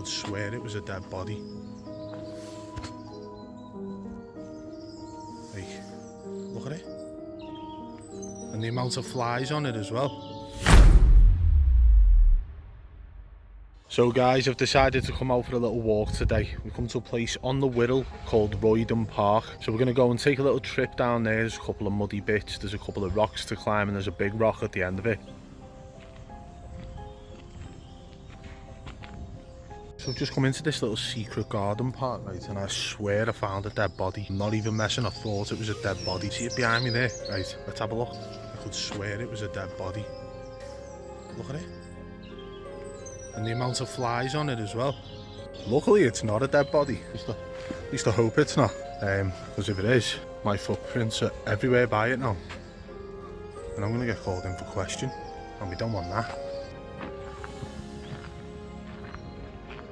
swear it was a dead body. Like, look at it. And the amount of flies on it as well. So guys, I've decided to come out for a little walk today. We've come to a place on the Wirral called Roydon Park. So we're going to go and take a little trip down there. There's a couple of muddy bits, there's a couple of rocks to climb, and there's a big rock at the end of it. So I've just come into this little secret garden part, right, and I swear I found a dead body. I'm not even messing, I thought it was a dead body. See it behind me there? Right, let's have a look. I could swear it was a dead body. Look at it. And the amount of flies on it as well. Luckily it's not a dead body. At least I hope it's not. Because if it is, my footprints are everywhere by it now. And I'm going to get called in for question. And we don't want that.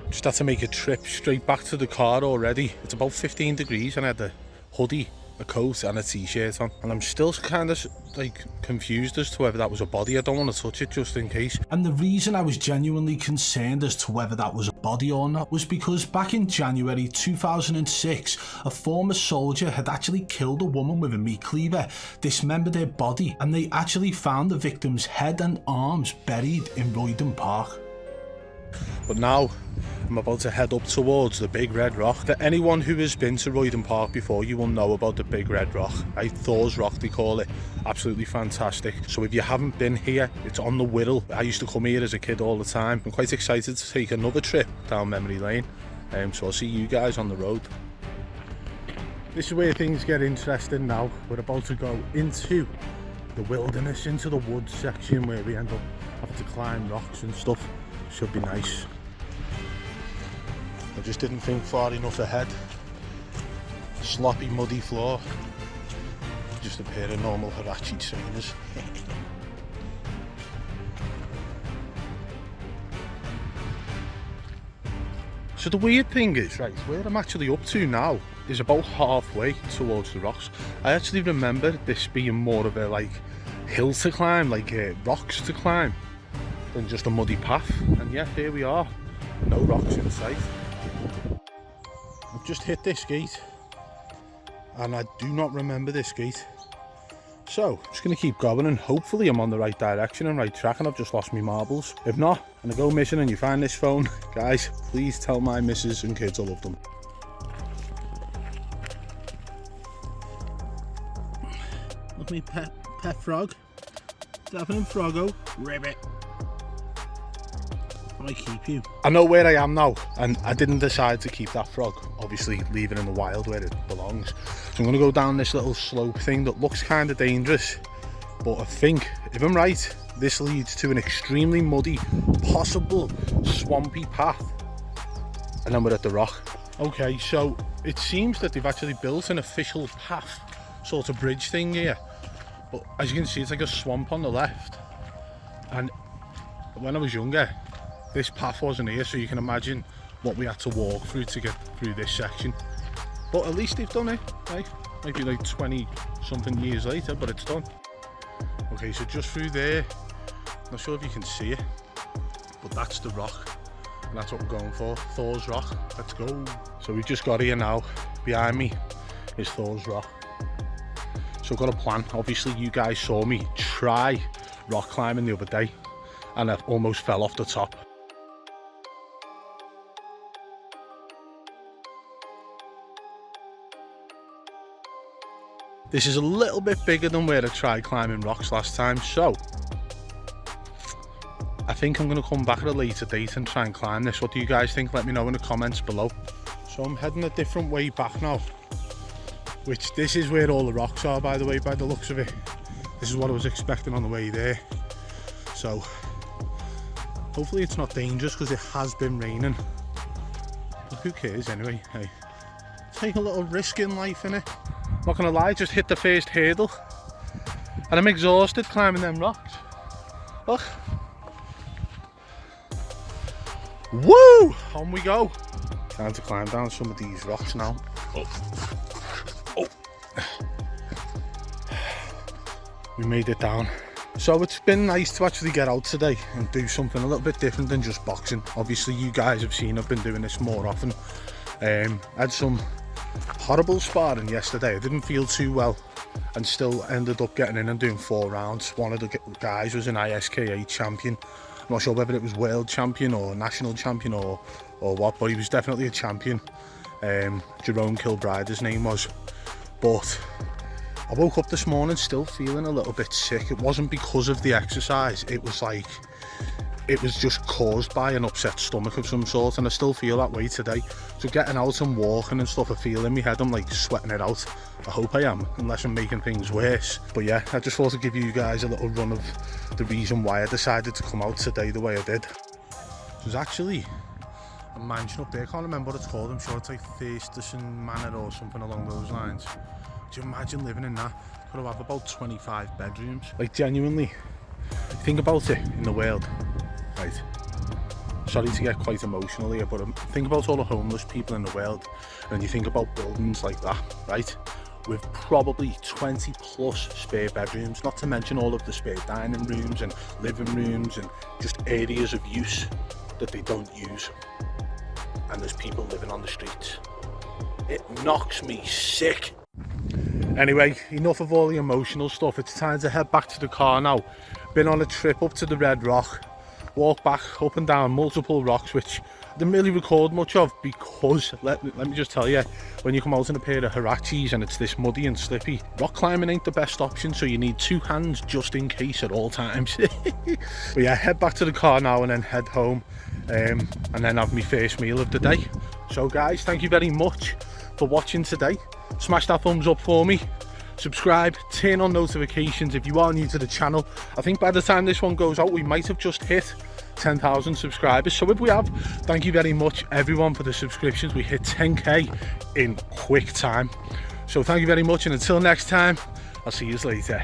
Just had to make a trip straight back to the car already. It's about 15 degrees and I had a hoodie, a coat and a t-shirt on, and I'm still kind of like confused as to whether that was a body. I don't want to touch it just in case. And the reason I was genuinely concerned as to whether that was a body or not was because back in January 2006 a former soldier had actually killed a woman with a meat cleaver, dismembered her body, and they actually found the victim's head and arms buried in Roydon Park. But now I'm about to head up towards the Big Red Rock. For anyone who has been to Roydon Park before, you will know about the Big Red Rock, right? Thor's Rock they call it. Absolutely fantastic. So if you haven't been here, it's on the Wirral. I used to come here as a kid all the time. I'm quite excited to take another trip down memory lane. So I'll see you guys on the road. This is where things get interesting now. We're about to go into the wilderness, into the woods section where we end up having to climb rocks and stuff. Should be nice. I just didn't think far enough ahead. Sloppy, muddy floor. Just a pair of normal Hirachi trainers. So the weird thing is, right, where I'm actually up to now is about halfway towards the rocks. I actually remember this being more of a like hill to climb, like rocks to climb, than just a muddy path. And yeah, here we are, no rocks in sight. I've just hit this gate and I do not remember this gate, so I'm just going to keep going and hopefully I'm on the right direction and right track and I've just lost my marbles. If not, and I go missing and you find this phone, guys, please tell my missus and kids I love them. Look me pet frog. What's happening, Froggo? Ribbit. I keep you. I know where I am now and I didn't decide to keep that frog, obviously leave it in the wild where it belongs. So I'm going to go down this little slope thing that looks kind of dangerous, but I think, if I'm right, this leads to an extremely muddy, possible swampy path, and then we're at the rock. Okay, so it seems that they've actually built an official path sort of bridge thing here, but as you can see it's like a swamp on the left, and when I was younger this path wasn't here, so you can imagine what we had to walk through to get through this section. But at least they've done it, right? Maybe like 20 something years later, but it's done. Okay, so just through there, not sure if you can see it, but that's the rock, and that's what we're going for, Thor's Rock. Let's go. So we've just got here now. Behind me is Thor's Rock. So I've got a plan. Obviously you guys saw me try rock climbing the other day and I almost fell off the top. This is a little bit bigger than where I tried climbing rocks last time, so I think I'm going to come back at a later date and try and climb this. What do you guys think? Let me know in the comments below. So I'm heading a different way back now, which this is where all the rocks are, by the way, by the looks of it. This is what I was expecting on the way there. So hopefully it's not dangerous because it has been raining. But who cares anyway? Hey, take a little risk in life, innit? Not gonna lie, just hit the first hurdle and I'm exhausted climbing them rocks. Look. Woo! On we go. Time to climb down some of these rocks now. Oh. We made it down. So it's been nice to actually get out today and do something a little bit different than just boxing. Obviously you guys have seen I've been doing this more often. I had some horrible sparring yesterday. I didn't feel too well and still ended up getting in and doing 4 rounds. One of the guys was an ISKA champion. I'm not sure whether it was world champion or national champion or what, but he was definitely a champion. Jerome Kilbride his name was. But I woke up this morning still feeling a little bit sick. It wasn't because of the exercise, it was like, it was just caused by an upset stomach of some sort, and I still feel that way today. So getting out and walking and stuff, I feel in my head I'm like sweating it out. I hope I am, unless I'm making things worse. But yeah, I just thought to give you guys a little run of the reason why I decided to come out today the way I did. There's actually a mansion up there, I can't remember what it's called. I'm sure it's like Thurston Manor or something along those lines. Do you imagine living in that? Could have about 25 bedrooms. Like genuinely, think about it in the world, right? Sorry to get quite emotional here, but think about all the homeless people in the world, and you think about buildings like that, right? With probably 20 plus spare bedrooms, not to mention all of the spare dining rooms and living rooms and just areas of use that they don't use. And there's people living on the streets. It knocks me sick. Anyway, enough of all the emotional stuff. It's time to head back to the car now. Been on a trip up to the Red Rock, walked back up and down multiple rocks, which I didn't really record much of because, let me just tell you, when you come out in a pair of Hirachis and it's this muddy and slippy, rock climbing ain't the best option, so you need 2 hands just in case at all times. But yeah, head back to the car now and then head home, and then have my first meal of the day. So guys, thank you very much for watching today. Smash that thumbs up for me, subscribe, turn on notifications if you are new to the channel. I think by the time this one goes out we might have just hit 10,000 subscribers, so if we have, thank you very much everyone for the subscriptions. We hit 10k in quick time, so thank you very much, and until next time, I'll see you later.